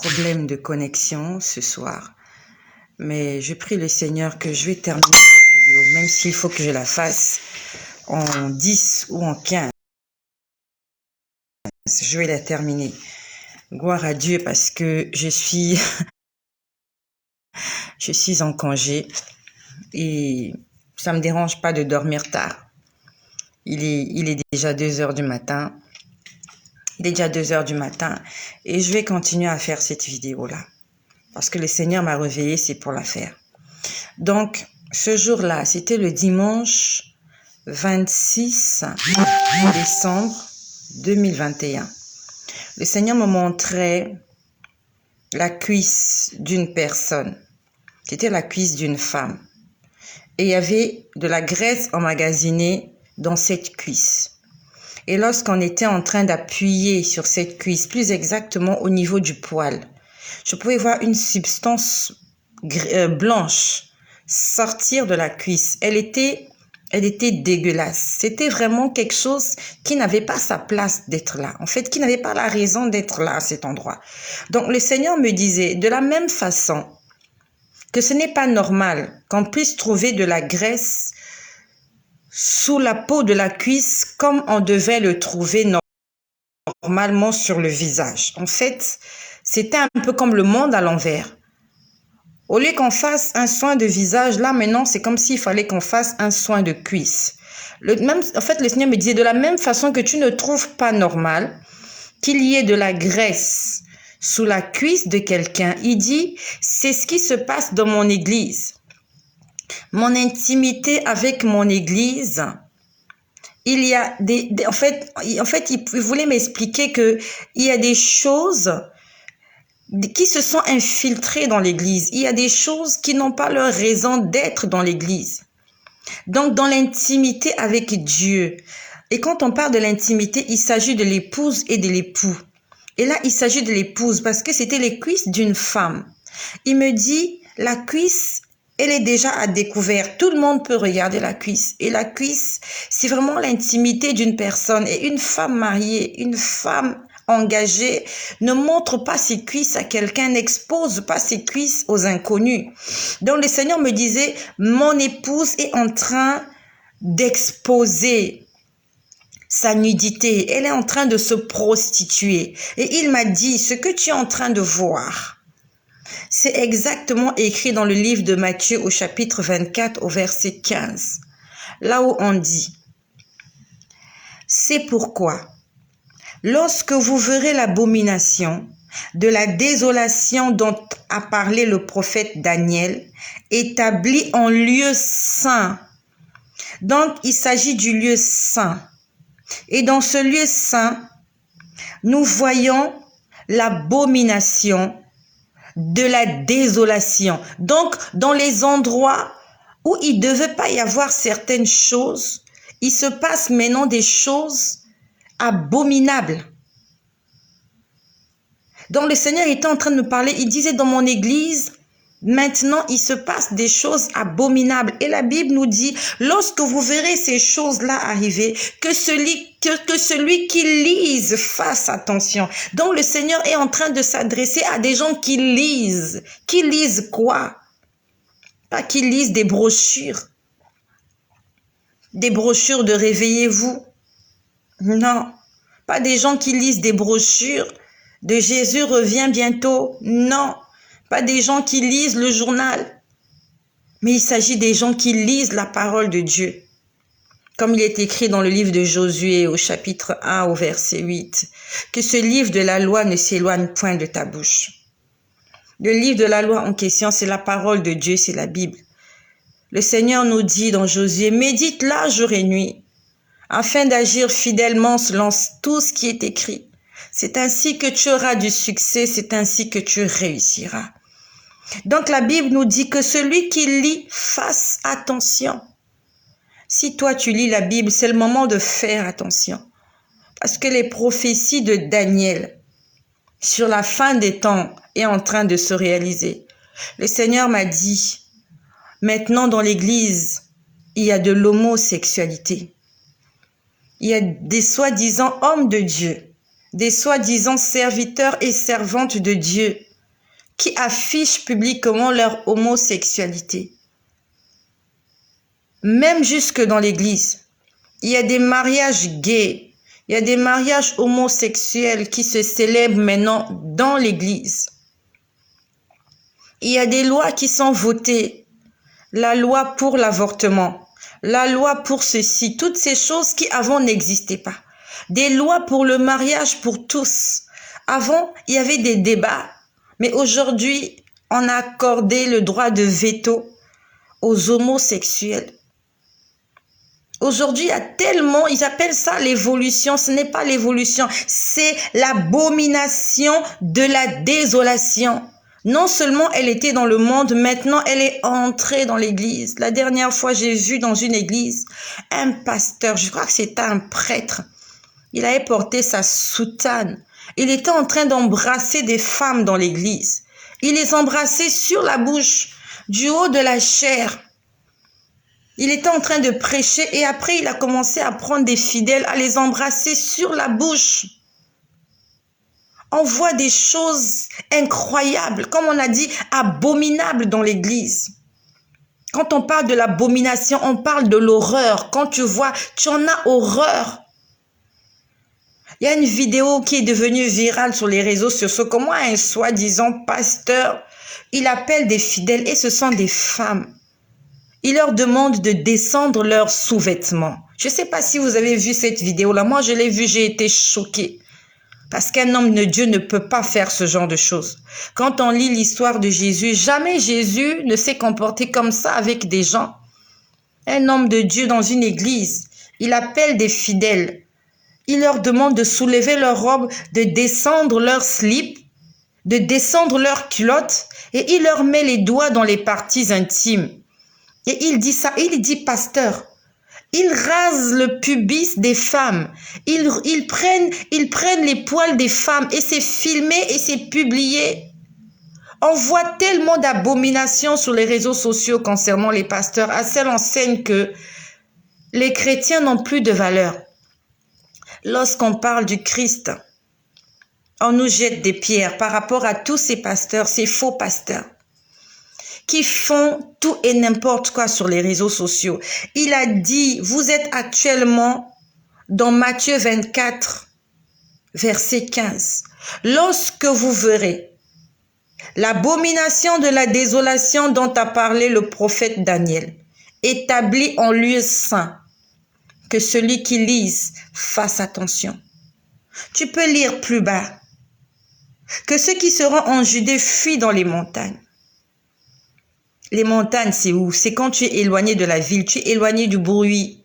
problème de connexion ce soir. Mais je prie le Seigneur que je vais terminer cette vidéo, même s'il faut que je la fasse en 10 ou en 15. Je vais la terminer. Gloire à Dieu parce que je suis en congé et ça me dérange pas de dormir tard. Il est déjà 2 heures du matin. Il est déjà 2 heures du matin et je vais continuer à faire cette vidéo-là. Parce que le Seigneur m'a réveillée, c'est pour la faire. Donc, ce jour-là, c'était le dimanche 26 décembre 2021. Le Seigneur me montrait la cuisse d'une personne. C'était la cuisse d'une femme. Et il y avait de la graisse emmagasinée dans cette cuisse. Et lorsqu'on était en train d'appuyer sur cette cuisse, plus exactement au niveau du poil, je pouvais voir une substance blanche sortir de la cuisse. Elle était dégueulasse. C'était vraiment quelque chose qui n'avait pas sa place d'être là. En fait, qui n'avait pas la raison d'être là à cet endroit. Donc, le Seigneur me disait, de la même façon que ce n'est pas normal qu'on puisse trouver de la graisse sous la peau de la cuisse comme on devait le trouver normalement sur le visage. En fait, c'était un peu comme le monde à l'envers. Au lieu qu'on fasse un soin de visage, là maintenant, c'est comme s'il fallait qu'on fasse un soin de cuisse. En fait, le Seigneur me disait, de la même façon que tu ne trouves pas normal qu'il y ait de la graisse sous la cuisse de quelqu'un, il dit, c'est ce qui se passe dans mon église. Mon intimité avec mon église, il y a en fait, il voulait m'expliquer que il y a des choses qui se sont infiltrées dans l'église. Il y a des choses qui n'ont pas leur raison d'être dans l'église. Donc, dans l'intimité avec Dieu. Et quand on parle de l'intimité, il s'agit de l'épouse et de l'époux. Et là, il s'agit de l'épouse parce que c'était les cuisses d'une femme. Il me dit, la cuisse, elle est déjà à découvert. Tout le monde peut regarder la cuisse. Et la cuisse, c'est vraiment l'intimité d'une personne. Et une femme mariée, une femme engagée, ne montre pas ses cuisses à quelqu'un, n'expose pas ses cuisses aux inconnus. Donc le Seigneur me disait, mon épouse est en train d'exposer sa nudité. Elle est en train de se prostituer. Et il m'a dit, ce que tu es en train de voir, c'est exactement écrit dans le livre de Matthieu au chapitre 24 au verset 15. Là où on dit, c'est pourquoi, lorsque vous verrez l'abomination de la désolation dont a parlé le prophète Daniel, établie en lieu saint. Donc, il s'agit du lieu saint. Et dans ce lieu saint, nous voyons l'abomination de la désolation. Donc, dans les endroits où il ne devait pas y avoir certaines choses, il se passe maintenant des choses abominables. Donc, le Seigneur était en train de me parler, il disait dans mon église, maintenant, il se passe des choses abominables. Et la Bible nous dit, lorsque vous verrez ces choses-là arriver, que celui qui lise fasse attention. Donc, le Seigneur est en train de s'adresser à des gens qui lisent. Qui lisent quoi? Pas qui lisent des brochures. Des brochures de réveillez-vous. Non. Pas des gens qui lisent des brochures de Jésus revient bientôt. Non. Pas des gens qui lisent le journal, mais il s'agit des gens qui lisent la parole de Dieu. Comme il est écrit dans le livre de Josué au chapitre 1 au verset 8, que ce livre de la loi ne s'éloigne point de ta bouche. Le livre de la loi en question, c'est la parole de Dieu, c'est la Bible. Le Seigneur nous dit dans Josué, médite-la jour et nuit, afin d'agir fidèlement selon tout ce qui est écrit. C'est ainsi que tu auras du succès, c'est ainsi que tu réussiras. Donc la Bible nous dit que celui qui lit, fasse attention. Si toi tu lis la Bible, c'est le moment de faire attention. Parce que les prophéties de Daniel sur la fin des temps est en train de se réaliser. Le Seigneur m'a dit, maintenant dans l'église, il y a de l'homosexualité. Il y a des soi-disant hommes de Dieu, des soi-disant serviteurs et servantes de Dieu qui affichent publiquement leur homosexualité. Même jusque dans l'église, il y a des mariages gays, il y a des mariages homosexuels qui se célèbrent maintenant dans l'église. Il y a des lois qui sont votées, la loi pour l'avortement, la loi pour ceci, toutes ces choses qui avant n'existaient pas. Des lois pour le mariage pour tous. Avant, il y avait des débats, mais aujourd'hui, on a accordé le droit de veto aux homosexuels. Aujourd'hui, il y a tellement, ils appellent ça l'évolution. Ce n'est pas l'évolution, c'est l'abomination de la désolation. Non seulement elle était dans le monde, maintenant elle est entrée dans l'église. La dernière fois, j'ai vu dans une église un pasteur, je crois que c'était un prêtre. Il avait porté sa soutane. Il était en train d'embrasser des femmes dans l'église. Il les embrassait sur la bouche, du haut de la chair. Il était en train de prêcher et après il a commencé à prendre des fidèles, à les embrasser sur la bouche. On voit des choses incroyables, comme on a dit, abominables dans l'église. Quand on parle de l'abomination, on parle de l'horreur. Quand tu vois, tu en as horreur. Il y a une vidéo qui est devenue virale sur les réseaux sociaux. Comment un soi-disant pasteur, il appelle des fidèles et ce sont des femmes. Il leur demande de descendre leurs sous-vêtements. Je ne sais pas si vous avez vu cette vidéo-là. Moi, je l'ai vue, j'ai été choquée. Parce qu'un homme de Dieu ne peut pas faire ce genre de choses. Quand on lit l'histoire de Jésus, jamais Jésus ne s'est comporté comme ça avec des gens. Un homme de Dieu dans une église, il appelle des fidèles. Il leur demande de soulever leurs robes, de descendre leurs slips, de descendre leurs culottes et il leur met les doigts dans les parties intimes. Et il dit ça, il dit pasteur, ils rasent le pubis des femmes, ils prennent les poils des femmes et c'est filmé et c'est publié. On voit tellement d'abominations sur les réseaux sociaux concernant les pasteurs à telle enseigne que les chrétiens n'ont plus de valeur. Lorsqu'on parle du Christ, on nous jette des pierres par rapport à tous ces pasteurs, ces faux pasteurs, qui font tout et n'importe quoi sur les réseaux sociaux. Il a dit, vous êtes actuellement dans Matthieu 24, verset 15. Lorsque vous verrez l'abomination de la désolation dont a parlé le prophète Daniel, établie en lieu saint, que celui qui lise fasse attention. Tu peux lire plus bas. Que ceux qui seront en Judée fuient dans les montagnes. Les montagnes, c'est où? C'est quand tu es éloigné de la ville, tu es éloigné du bruit.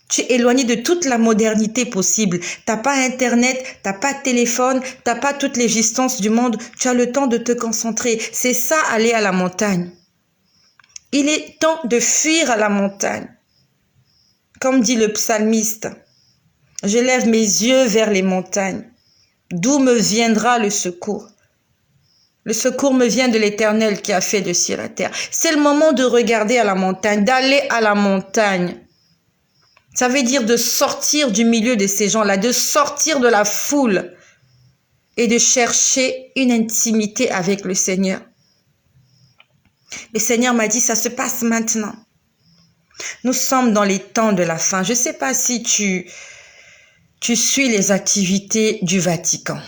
Tu es éloigné de toute la modernité possible. Tu n'as pas Internet, tu n'as pas de téléphone, tu n'as pas toute l'existence du monde. Tu as le temps de te concentrer. C'est ça, aller à la montagne. Il est temps de fuir à la montagne. Comme dit le psalmiste, je lève mes yeux vers les montagnes. D'où me viendra le secours? Le secours me vient de l'Éternel qui a fait le ciel et la terre. C'est le moment de regarder à la montagne, d'aller à la montagne. Ça veut dire de sortir du milieu de ces gens-là, de sortir de la foule et de chercher une intimité avec le Seigneur. Le Seigneur m'a dit, ça se passe maintenant. Nous sommes dans les temps de la fin. Je ne sais pas si tu suis les activités du Vatican.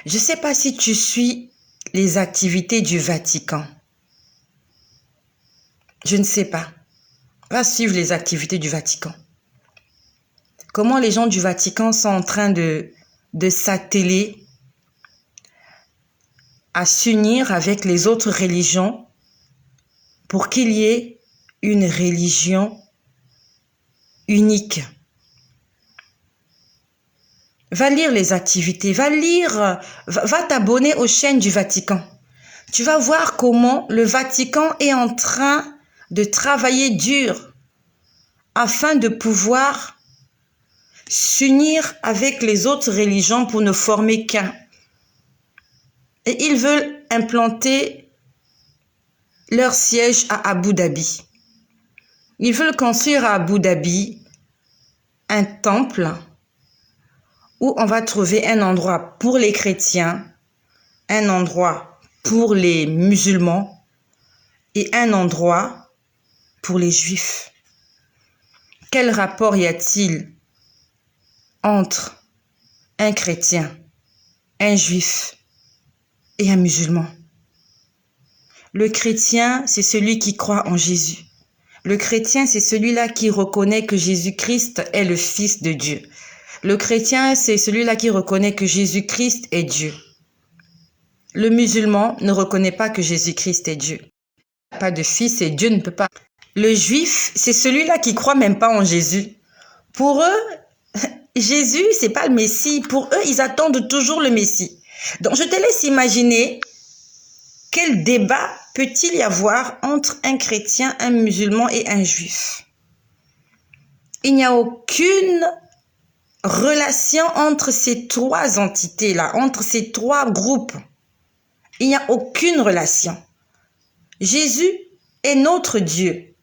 Je ne sais pas si tu suis les activités du Vatican. Je ne sais pas. Va suivre les activités du Vatican. Comment les gens du Vatican sont en train de s'atteler à s'unir avec les autres religions pour qu'il y ait une religion unique. Va lire les activités, va t'abonner aux chaînes du Vatican. Tu vas voir comment le Vatican est en train de travailler dur afin de pouvoir s'unir avec les autres religions pour ne former qu'un. Et ils veulent implanter leur siège à Abu Dhabi. Ils veulent construire à Abu Dhabi un temple où on va trouver un endroit pour les chrétiens, un endroit pour les musulmans et un endroit pour les juifs. Quel rapport y a-t-il entre un chrétien, un juif et un musulman? Le chrétien, c'est celui qui croit en Jésus. Le chrétien, c'est celui-là qui reconnaît que Jésus-Christ est le Fils de Dieu. Le chrétien, c'est celui-là qui reconnaît que Jésus-Christ est Dieu. Le musulman ne reconnaît pas que Jésus-Christ est Dieu. Pas de fils et Dieu ne peut pas. Le juif, c'est celui-là qui croit même pas en Jésus. Pour eux, Jésus, c'est pas le Messie. Pour eux, ils attendent toujours le Messie. Donc, je te laisse imaginer quel débat peut-il y avoir entre un chrétien, un musulman et un juif. Il n'y a aucune relation entre ces trois entités-là, entre ces trois groupes. Il n'y a aucune relation. Jésus est notre Dieu.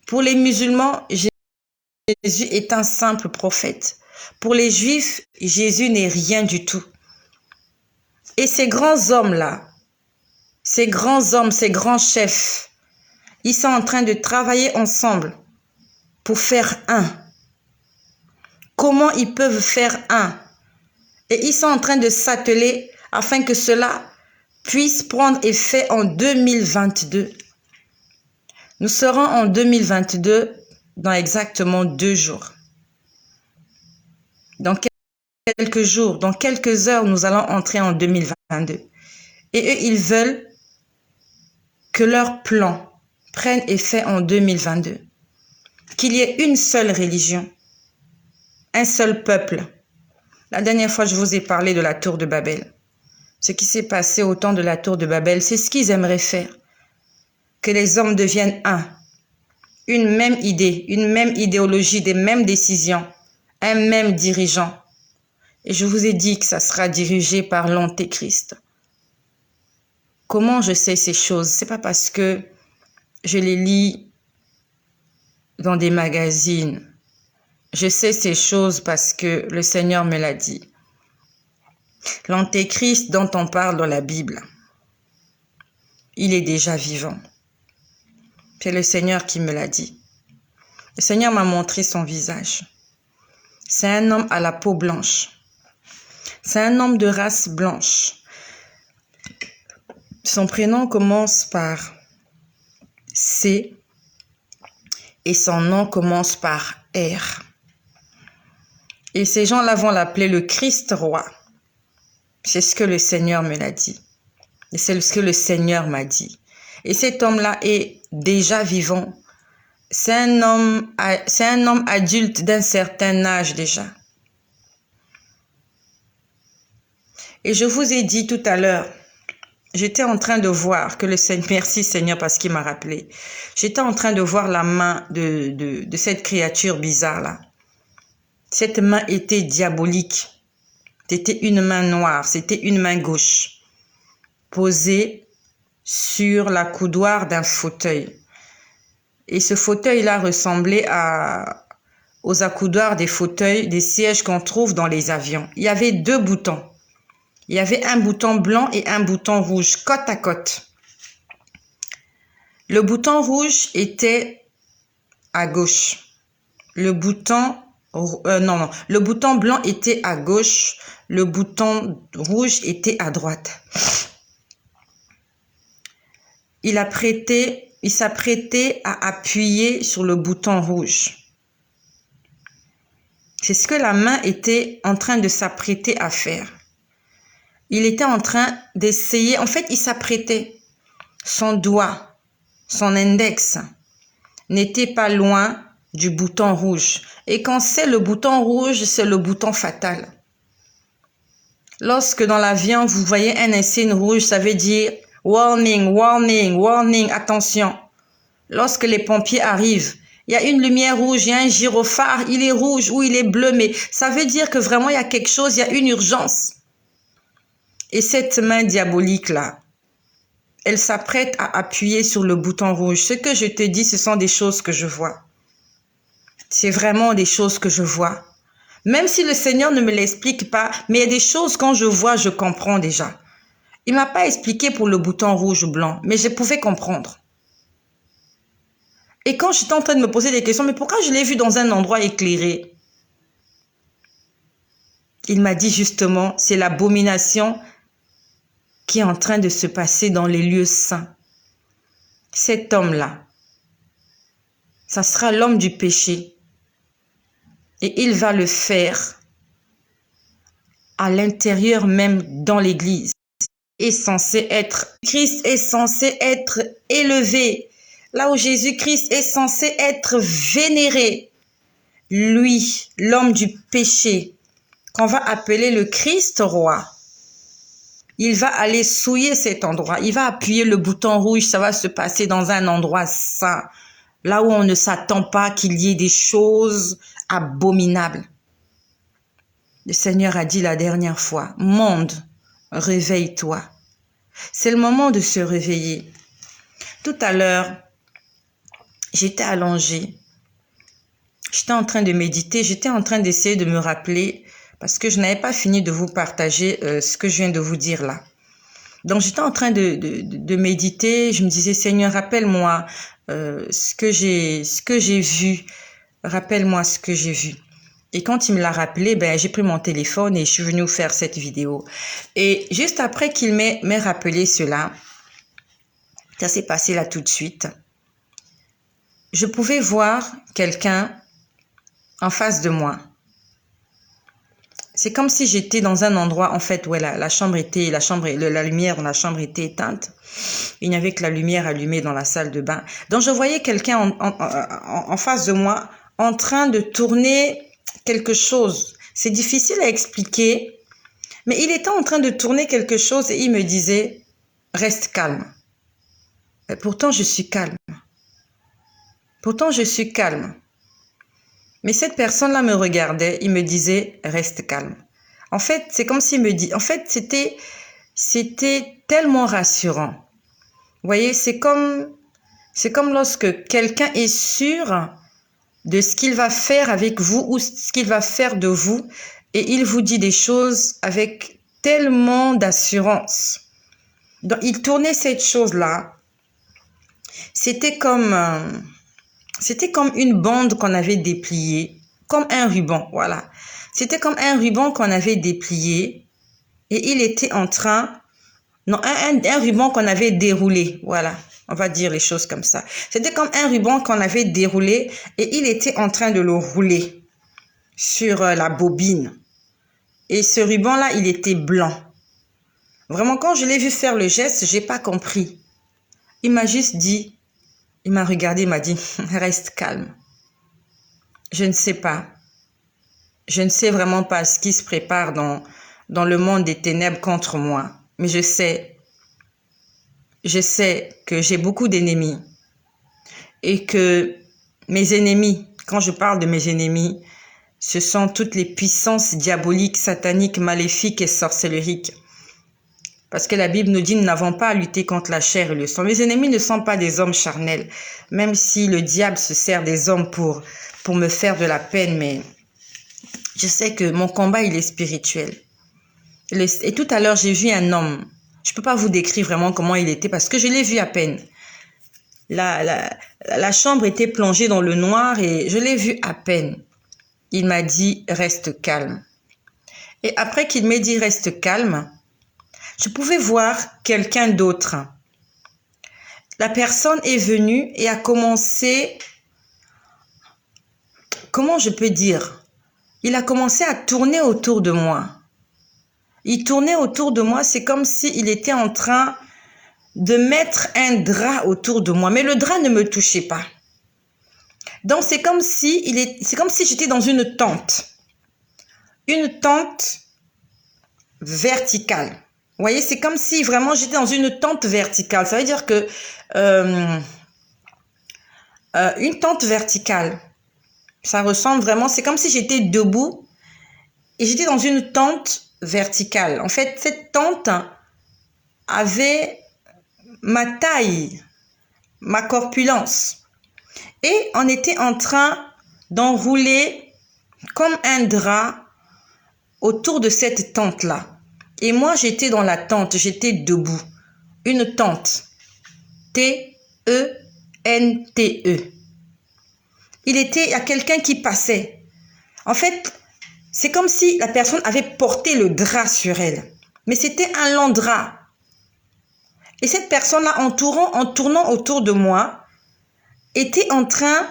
Pour les musulmans, Jésus est un simple prophète. Pour les juifs, Jésus n'est rien du tout. Et ces grands hommes-là, ces grands hommes, ces grands chefs, ils sont en train de travailler ensemble pour faire un. Comment ils peuvent faire un? Et ils sont en train de s'atteler afin que cela puisse prendre effet en 2022. Nous serons en 2022 dans exactement 2 jours. Dans quelques jours, dans quelques heures, nous allons entrer en 2022. Et eux, ils veulent que leur plan prenne effet en 2022. Qu'il y ait une seule religion, un seul peuple. La dernière fois, je vous ai parlé de la tour de Babel. Ce qui s'est passé au temps de la tour de Babel, c'est ce qu'ils aimeraient faire. Que les hommes deviennent un. Une même idée, une même idéologie, des mêmes décisions, un même dirigeant. Et je vous ai dit que ça sera dirigé par l'Antéchrist. Comment je sais ces choses? C'est pas parce que je les lis dans des magazines. Je sais ces choses parce que le Seigneur me l'a dit. L'Antéchrist dont on parle dans la Bible, il est déjà vivant. C'est le Seigneur qui me l'a dit. Le Seigneur m'a montré son visage. C'est un homme à la peau blanche. C'est un homme de race blanche. Son prénom commence par C et son nom commence par R. Et ces gens-là vont l'appeler le Christ roi. C'est ce que le Seigneur me l'a dit. Et c'est ce que le Seigneur m'a dit. Et cet homme-là est déjà vivant. C'est un homme adulte d'un certain âge déjà. Et je vous ai dit tout à l'heure, j'étais en train de voir que le Seigneur, merci Seigneur parce qu'il m'a rappelé, j'étais en train de voir la main de cette créature bizarre-là. Cette main était diabolique. C'était une main noire, c'était une main gauche, posée sur la coudoir d'un fauteuil. Et ce fauteuil-là ressemblait aux accoudoirs des fauteuils, des sièges qu'on trouve dans les avions. Il y avait 2 boutons. Il y avait un bouton blanc et un bouton rouge, côte à côte. Le bouton rouge était à gauche. Le bouton blanc était à gauche. Le bouton rouge était à droite. Il s'apprêtait à appuyer sur le bouton rouge. C'est ce que la main était en train de s'apprêter à faire. Il était en train d'essayer, en fait, il s'apprêtait. Son doigt, son index, n'était pas loin du bouton rouge. Et quand c'est le bouton rouge, c'est le bouton fatal. Lorsque dans l'avion, vous voyez un insigne rouge, ça veut dire warning, warning, warning, attention. Lorsque les pompiers arrivent, il y a une lumière rouge, il y a un gyrophare, il est rouge ou il est bleu, mais ça veut dire que vraiment il y a quelque chose, il y a une urgence. Et cette main diabolique-là, elle s'apprête à appuyer sur le bouton rouge. Ce que je te dis, ce sont des choses que je vois. C'est vraiment des choses que je vois. Même si le Seigneur ne me l'explique pas, mais il y a des choses, quand je vois, je comprends déjà. Il ne m'a pas expliqué pour le bouton rouge ou blanc, mais je pouvais comprendre. Et quand j'étais en train de me poser des questions, mais pourquoi je l'ai vu dans un endroit éclairé? Il m'a dit justement, c'est l'abomination qui est en train de se passer dans les lieux saints. Cet homme-là, ça sera l'homme du péché. Et il va le faire à l'intérieur même dans l'église. Christ est censé être élevé. Là où Jésus-Christ est censé être vénéré. Lui, l'homme du péché, qu'on va appeler le Christ roi. Il va aller souiller cet endroit. Il va appuyer le bouton rouge. Ça va se passer dans un endroit saint. Là où on ne s'attend pas qu'il y ait des choses abominables. Le Seigneur a dit la dernière fois, monde, réveille-toi. C'est le moment de se réveiller. Tout à l'heure, j'étais allongée. J'étais en train de méditer. J'étais en train d'essayer de me rappeler parce que je n'avais pas fini de vous partager ce que je viens de vous dire là. Donc, j'étais en train de méditer. Je me disais, Seigneur, rappelle-moi ce que j'ai vu. Rappelle-moi ce que j'ai vu. Et quand il me l'a rappelé, ben, j'ai pris mon téléphone et je suis venue faire cette vidéo. Et juste après qu'il m'ait rappelé cela, ça s'est passé là tout de suite, je pouvais voir quelqu'un en face de moi. C'est comme si j'étais dans un endroit, en fait, où la lumière dans la chambre était éteinte. Il n'y avait que la lumière allumée dans la salle de bain. Donc, je voyais quelqu'un en face de moi en train de tourner quelque chose. C'est difficile à expliquer, mais il était en train de tourner quelque chose et il me disait, reste calme. Et pourtant, je suis calme. Pourtant, je suis calme. Mais cette personne-là me regardait, il me disait, reste calme. En fait, c'est comme s'il me dit, en fait, c'était tellement rassurant. Vous voyez, c'est comme lorsque quelqu'un est sûr de ce qu'il va faire avec vous ou ce qu'il va faire de vous et il vous dit des choses avec tellement d'assurance. Donc, il tournait cette chose-là. C'était comme une bande qu'on avait dépliée, comme un ruban, voilà. C'était comme un ruban qu'on avait déplié et il était en train, non, un ruban qu'on avait déroulé, voilà. On va dire les choses comme ça. C'était comme un ruban qu'on avait déroulé et il était en train de le rouler sur la bobine. Et ce ruban-là, il était blanc. Vraiment, quand je l'ai vu faire le geste, j'ai pas compris. Il m'a juste dit, il m'a regardé, il m'a dit, reste calme. Je ne sais pas. Je ne sais vraiment pas ce qui se prépare dans le monde des ténèbres contre moi. Mais je sais que j'ai beaucoup d'ennemis. Et que mes ennemis, quand je parle de mes ennemis, ce sont toutes les puissances diaboliques, sataniques, maléfiques et sorcelleriques. Parce que la Bible nous dit, nous n'avons pas à lutter contre la chair et le sang. Mes ennemis ne sont pas des hommes charnels. Même si le diable se sert des hommes pour me faire de la peine, mais je sais que mon combat, il est spirituel. Et tout à l'heure, j'ai vu un homme. Je ne peux pas vous décrire vraiment comment il était parce que je l'ai vu à peine. La chambre était plongée dans le noir et je l'ai vu à peine. Il m'a dit, reste calme. Et après qu'il m'ait dit, reste calme, je pouvais voir quelqu'un d'autre. La personne est venue et a commencé, comment je peux dire? Il a commencé à tourner autour de moi. Il tournait autour de moi, c'est comme s'il était en train de mettre un drap autour de moi. Mais le drap ne me touchait pas. Donc, c'est comme si j'étais dans une tente. Une tente verticale. Vous voyez, c'est comme si vraiment j'étais dans une tente verticale. Ça veut dire que une tente verticale, ça ressemble vraiment, c'est comme si j'étais debout et j'étais dans une tente verticale. En fait, cette tente avait ma taille, ma corpulence. Et on était en train d'enrouler comme un drap autour de cette tente-là. Et moi, j'étais dans la tente, j'étais debout. Une tente. T-E-N-T-E. Il y a quelqu'un qui passait. En fait, c'est comme si la personne avait porté le drap sur elle. Mais c'était un long drap. Et cette personne-là, en tournant autour de moi, était en train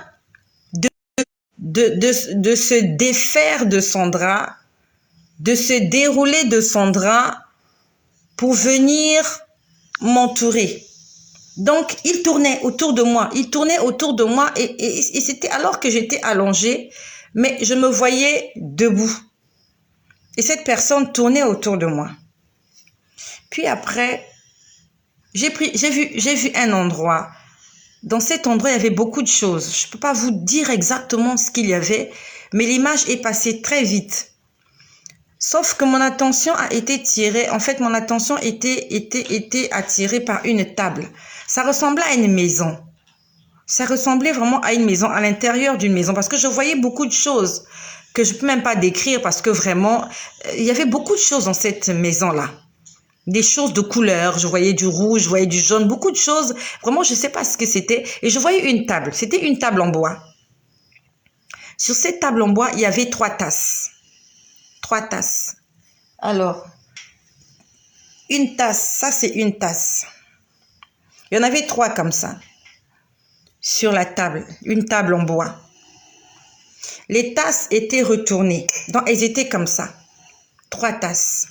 de se défaire de son drap, de se dérouler de son drap pour venir m'entourer. Donc, il tournait autour de moi. Il tournait autour de moi et c'était alors que j'étais allongée, mais je me voyais debout. Et cette personne tournait autour de moi. Puis après, j'ai vu un endroit. Dans cet endroit, il y avait beaucoup de choses. Je ne peux pas vous dire exactement ce qu'il y avait, mais l'image est passée très vite. Sauf que mon attention a été tirée. En fait, mon attention était attirée par une table. Ça ressemblait à une maison. Ça ressemblait vraiment à une maison, à l'intérieur d'une maison, parce que je voyais beaucoup de choses que je ne peux même pas décrire, parce que vraiment, il y avait beaucoup de choses dans cette maison-là. Des choses de couleur, je voyais du rouge, je voyais du jaune, beaucoup de choses. Vraiment, je ne sais pas ce que c'était. Et je voyais une table. C'était une table en bois. Sur cette table en bois, il y avait 3 tasses. 3 tasses. Alors, une tasse, ça c'est une tasse. Il y en avait 3 comme ça. Sur la table, une table en bois. Les tasses étaient retournées. Donc, elles étaient comme ça. 3 tasses.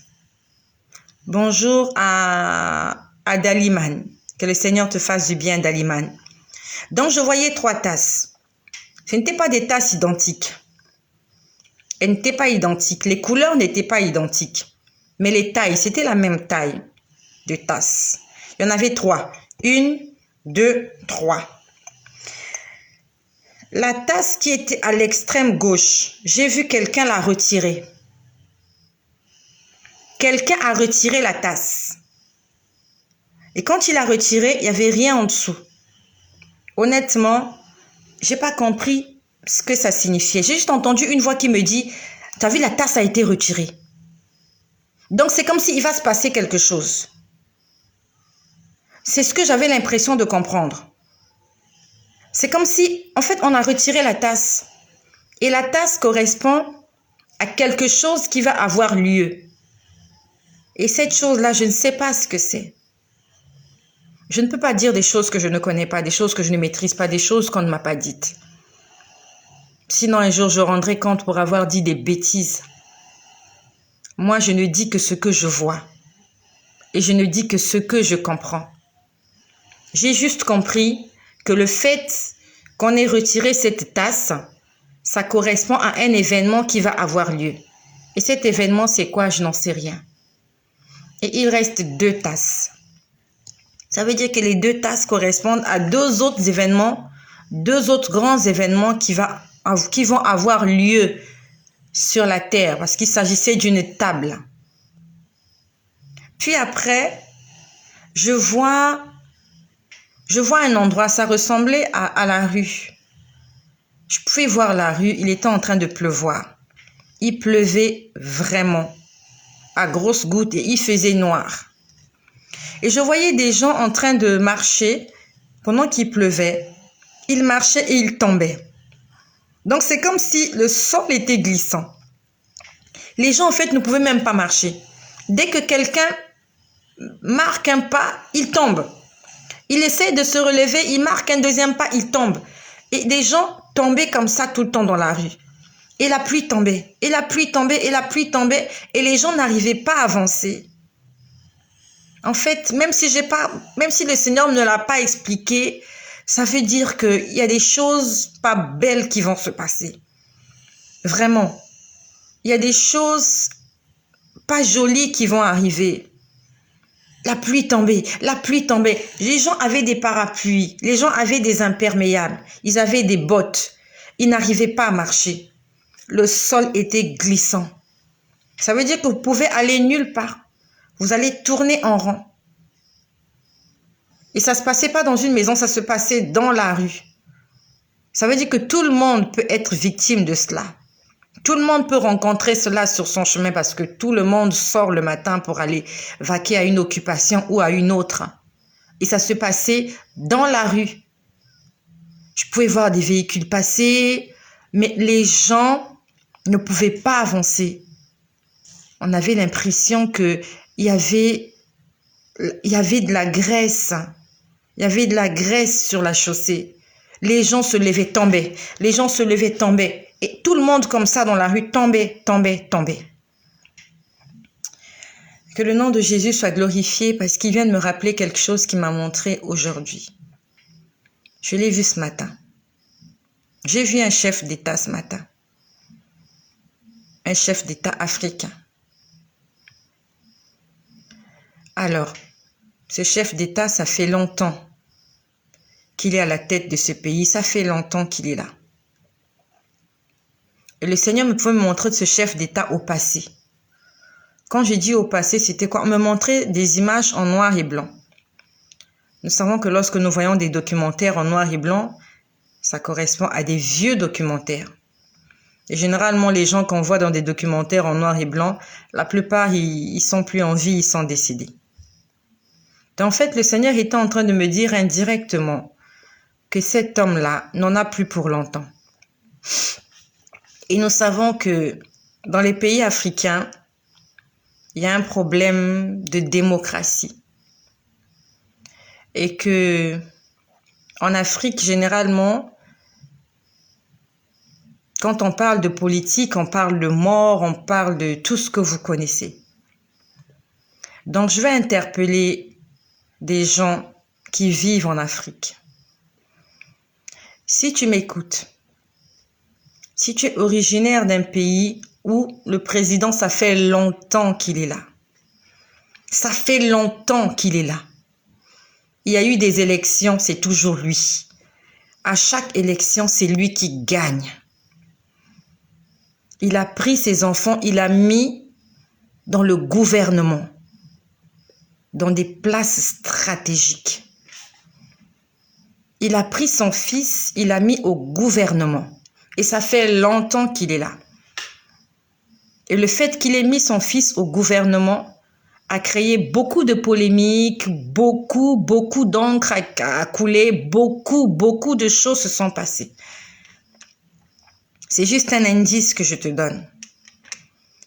Bonjour à Daliman. Que le Seigneur te fasse du bien, Daliman. Donc, je voyais 3 tasses. Ce n'étaient pas des tasses identiques. Elles n'étaient pas identiques. Les couleurs n'étaient pas identiques. Mais les tailles, c'était la même taille de tasses. Il y en avait 3. 1, 2, 3. La tasse qui était à l'extrême gauche, j'ai vu quelqu'un la retirer. Quelqu'un a retiré la tasse. Et quand il a retiré, il n'y avait rien en dessous. Honnêtement, je n'ai pas compris ce que ça signifiait. J'ai juste entendu une voix qui me dit, « Tu as vu, la tasse a été retirée. » Donc, c'est comme s'il va se passer quelque chose. C'est ce que j'avais l'impression de comprendre. C'est comme si, en fait, on a retiré la tasse. Et la tasse correspond à quelque chose qui va avoir lieu. Et cette chose-là, je ne sais pas ce que c'est. Je ne peux pas dire des choses que je ne connais pas, des choses que je ne maîtrise pas, des choses qu'on ne m'a pas dites. Sinon, un jour, je rendrai compte pour avoir dit des bêtises. Moi, je ne dis que ce que je vois. Et je ne dis que ce que je comprends. J'ai juste compris que le fait qu'on ait retiré cette tasse, ça correspond à un événement qui va avoir lieu. Et cet événement, c'est quoi? Je n'en sais rien. Et il reste 2 tasses. Ça veut dire que les 2 tasses correspondent à 2 autres événements, 2 autres grands événements qui vont avoir lieu sur la terre, parce qu'il s'agissait d'une table. Puis après, je vois un endroit, ça ressemblait à la rue. Je pouvais voir la rue, il était en train de pleuvoir. Il pleuvait vraiment, à grosses gouttes, et il faisait noir. Et je voyais des gens en train de marcher pendant qu'il pleuvait. Ils marchaient et ils tombaient. Donc, c'est comme si le sol était glissant. Les gens, en fait, ne pouvaient même pas marcher. Dès que quelqu'un marque un pas, il tombe. Il essaie de se relever, il marque un deuxième pas, il tombe. Et des gens tombaient comme ça tout le temps dans la rue. Et la pluie tombait, et la pluie tombait, et la pluie tombait, et les gens n'arrivaient pas à avancer. En fait, même si le Seigneur ne l'a pas expliqué, ça veut dire qu'il y a des choses pas belles qui vont se passer. Vraiment. Il y a des choses pas jolies qui vont arriver. La pluie tombait, la pluie tombait. Les gens avaient des parapluies, les gens avaient des imperméables, ils avaient des bottes. Ils n'arrivaient pas à marcher. Le sol était glissant. Ça veut dire que vous pouvez aller nulle part. Vous allez tourner en rond. Et ça ne se passait pas dans une maison, ça se passait dans la rue. Ça veut dire que tout le monde peut être victime de cela. Tout le monde peut rencontrer cela sur son chemin parce que tout le monde sort le matin pour aller vaquer à une occupation ou à une autre. Et ça se passait dans la rue. Je pouvais voir des véhicules passer, mais les gens ne pouvaient pas avancer. On avait l'impression qu'il y avait de la graisse. Il y avait de la graisse sur la chaussée. Les gens se levaient, tombaient. Les gens se levaient, tombaient. Et tout le monde comme ça dans la rue tombait, tombait, tombait. Que le nom de Jésus soit glorifié parce qu'il vient de me rappeler quelque chose qu'il m'a montré aujourd'hui. Je l'ai vu ce matin. J'ai vu un chef d'État ce matin. Un chef d'État africain. Alors, ce chef d'État, ça fait longtemps qu'il est à la tête de ce pays. Ça fait longtemps qu'il est là. Et le Seigneur me pouvait me montrer de ce chef d'État au passé. Quand j'ai dit au passé, c'était quoi? On me montrait des images en noir et blanc. Nous savons que lorsque nous voyons des documentaires en noir et blanc, ça correspond à des vieux documentaires. Et généralement, les gens qu'on voit dans des documentaires en noir et blanc, la plupart, ils sont plus en vie, ils sont décédés. En fait, le Seigneur était en train de me dire indirectement que cet homme-là n'en a plus pour longtemps. Et nous savons que dans les pays africains, il y a un problème de démocratie. Et que en Afrique, généralement, quand on parle de politique, on parle de mort, on parle de tout ce que vous connaissez. Donc, je vais interpeller des gens qui vivent en Afrique. Si tu m'écoutes, si tu es originaire d'un pays où le président, ça fait longtemps qu'il est là. Ça fait longtemps qu'il est là. Il y a eu des élections, c'est toujours lui. À chaque élection, c'est lui qui gagne. Il a pris ses enfants, il a mis dans le gouvernement, dans des places stratégiques. Il a pris son fils, il l'a mis au gouvernement. Et ça fait longtemps qu'il est là. Et le fait qu'il ait mis son fils au gouvernement a créé beaucoup de polémiques, beaucoup d'encre a coulé, beaucoup de choses se sont passées. C'est juste un indice que je te donne.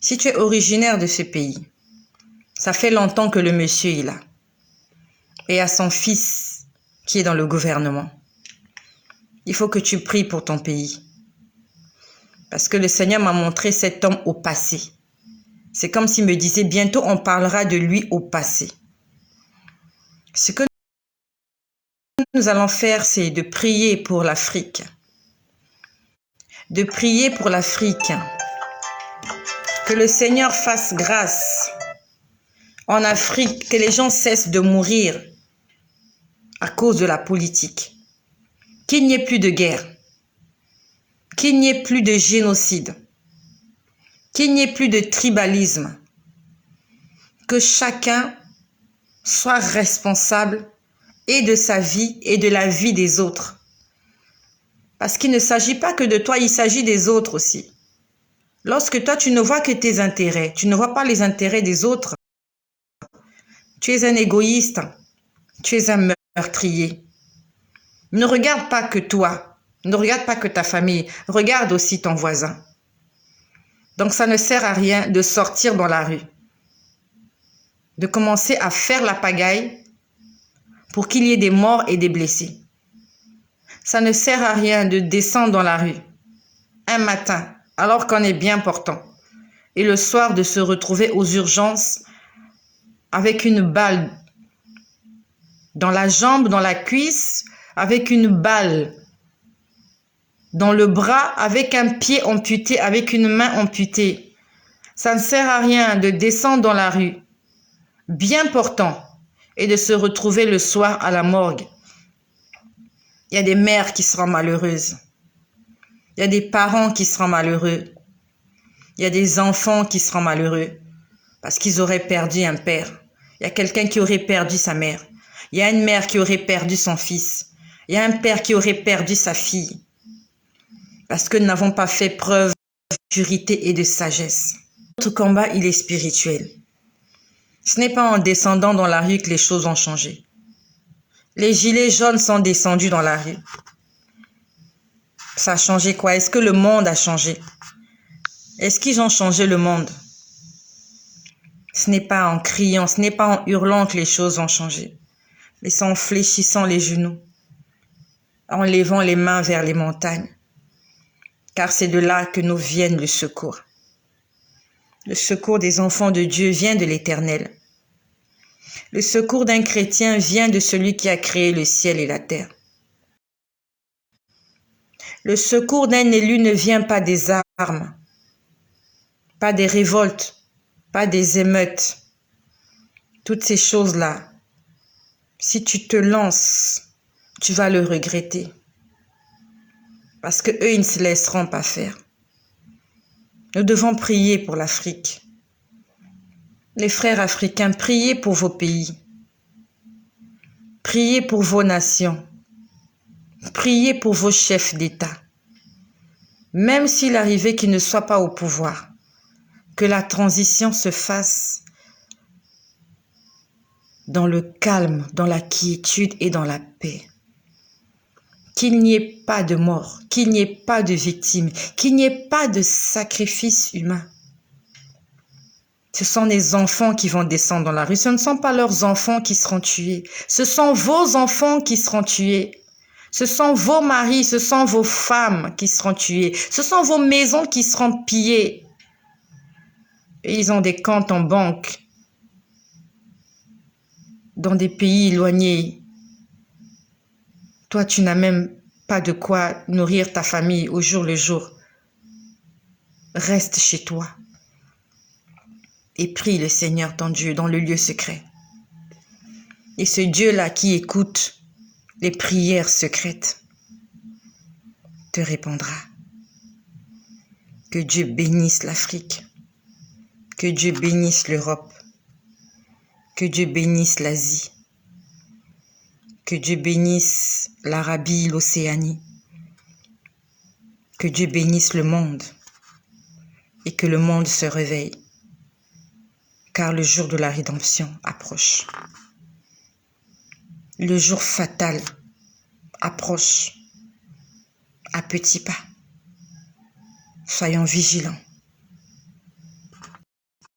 Si tu es originaire de ce pays, ça fait longtemps que le monsieur est là. Et à son fils qui est dans le gouvernement. Il faut que tu pries pour ton pays. Parce que le Seigneur m'a montré cet homme au passé. C'est comme s'il me disait, bientôt on parlera de lui au passé. Ce que nous allons faire, c'est de prier pour l'Afrique. De prier pour l'Afrique. Que le Seigneur fasse grâce en Afrique, que les gens cessent de mourir à cause de la politique. Qu'il n'y ait plus de guerre. Qu'il n'y ait plus de génocide. Qu'il n'y ait plus de tribalisme. Que chacun soit responsable et de sa vie et de la vie des autres. Parce qu'il ne s'agit pas que de toi, il s'agit des autres aussi. Lorsque toi, tu ne vois que tes intérêts, tu ne vois pas les intérêts des autres, tu es un égoïste, tu es un meurtrier. Ne regarde pas que toi, ne regarde pas que ta famille, regarde aussi ton voisin. Donc ça ne sert à rien de sortir dans la rue, de commencer à faire la pagaille pour qu'il y ait des morts et des blessés. Ça ne sert à rien de descendre dans la rue un matin alors qu'on est bien portant et le soir de se retrouver aux urgences avec une balle dans la jambe, dans la cuisse, avec une balle dans le bras, avec un pied amputé, avec une main amputée. Ça ne sert à rien de descendre dans la rue, bien portant, et de se retrouver le soir à la morgue. Il y a des mères qui seront malheureuses. Il y a des parents qui seront malheureux. Il y a des enfants qui seront malheureux parce qu'ils auraient perdu un père. Il y a quelqu'un qui aurait perdu sa mère. Il y a une mère qui aurait perdu son fils. Il y a un père qui aurait perdu sa fille. Parce que nous n'avons pas fait preuve maturité et de sagesse. Notre combat, il est spirituel. Ce n'est pas en descendant dans la rue que les choses ont changé. Les gilets jaunes sont descendus dans la rue. Ça a changé quoi? Est-ce que le monde a changé? Est-ce qu'ils ont changé le monde? Ce n'est pas en criant, ce n'est pas en hurlant que les choses ont changé. Mais c'est en fléchissant les genoux, en levant les mains vers les montagnes. Car c'est de là que nous vient le secours. Le secours des enfants de Dieu vient de l'Éternel. Le secours d'un chrétien vient de celui qui a créé le ciel et la terre. Le secours d'un élu ne vient pas des armes, pas des révoltes, pas des émeutes. Toutes ces choses-là, si tu te lances, tu vas le regretter. Parce que eux, ils ne se laisseront pas faire. Nous devons prier pour l'Afrique. Les frères africains, priez pour vos pays. Priez pour vos nations. Priez pour vos chefs d'État. Même s'il arrivait qu'ils ne soient pas au pouvoir, que la transition se fasse dans le calme, dans la quiétude et dans la paix. Qu'il n'y ait pas de mort, qu'il n'y ait pas de victimes, qu'il n'y ait pas de sacrifice humain. Ce sont les enfants qui vont descendre dans la rue. Ce ne sont pas leurs enfants qui seront tués. Ce sont vos enfants qui seront tués. Ce sont vos maris, ce sont vos femmes qui seront tuées. Ce sont vos maisons qui seront pillées. Et ils ont des comptes en banque dans des pays éloignés. Toi, tu n'as même pas de quoi nourrir ta famille au jour le jour. Reste chez toi et prie le Seigneur ton Dieu dans le lieu secret. Et ce Dieu-là qui écoute les prières secrètes te répondra. Que Dieu bénisse l'Afrique. Que Dieu bénisse l'Europe. Que Dieu bénisse l'Asie. Que Dieu bénisse l'Arabie, l'Océanie. Que Dieu bénisse le monde. Et que le monde se réveille. Car le jour de la rédemption approche. Le jour fatal approche à petits pas. Soyons vigilants.